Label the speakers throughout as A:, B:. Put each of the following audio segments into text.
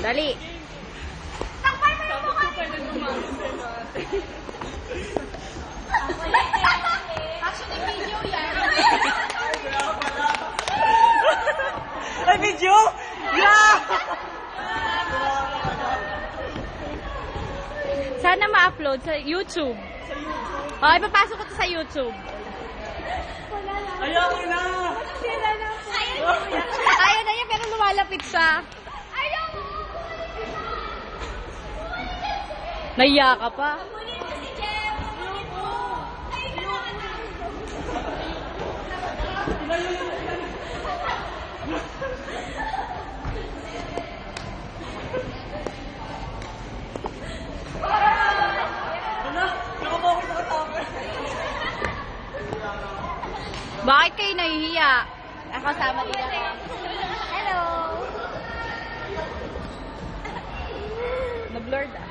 A: Dali.
B: Takpan mo yung mukha. Actually, video yan.
A: Ay, video? Yeah! Sana ma-upload sa YouTube. Okay, papasok ko to sa YouTube.
C: Ayaw na!
A: Ayaw na niya, pero lumalapit siya.
B: Ayaw!
A: Naiya ka pa.
B: Kunin mo si Jem. Kunin mo.
A: Bakit kayo nahihiya? Ako sama din ako.
B: Hello.
A: Nag-lord ah.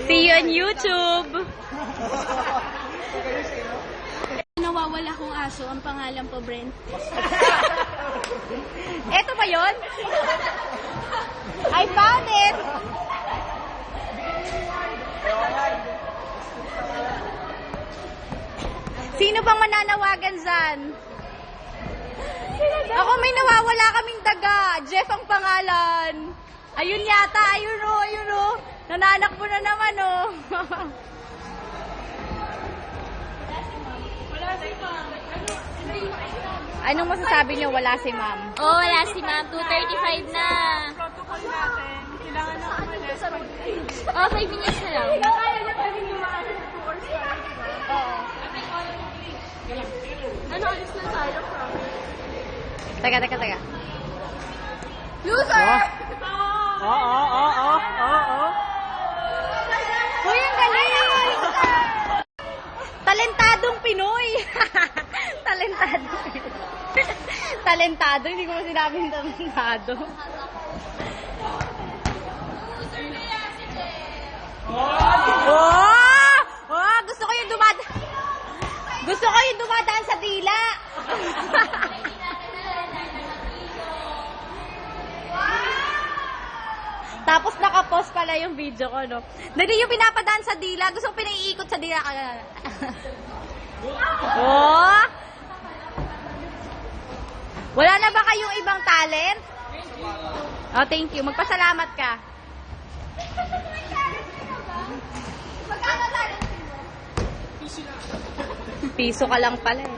A: See you on YouTube!
B: Nawawala kong aso. Ang pangalan po, Brent.
A: Eto ba yun? I found it! Sino bang mananawagan dyan? Ako may nawawala kaming daga. Jeff ang pangalan. Ayun yata, ayun o, ayun o. Nananak mo na naman o. Anong masasabi niyo? Wala si ma'am.
B: Oh, wala si ma'am. 2:35 na.
C: Protocol natin. Kailangan na umalis.
B: Oh, 5 minutes na lang.
C: Kaya niya pwedeng lumaan sa 2 hours tayo, diba? Ano, alis na tayo, promise.
A: Teka.
B: Loser!
C: Oo.
A: Uy, ang galing! Talentadong Pinoy! Talentado. Talentado, hindi ko mo sinabing talentado. Oh! Gusto ko yung dumadaan sa dila. Tapos nakapost pala yung video ko, no? Dali yung pinapadaan sa dila. Gusto ko pinaiikot sa dila. Oh! Wala na ba kayong ibang talent? Oh, thank you. Magpasalamat ka. Piso ka lang pala eh.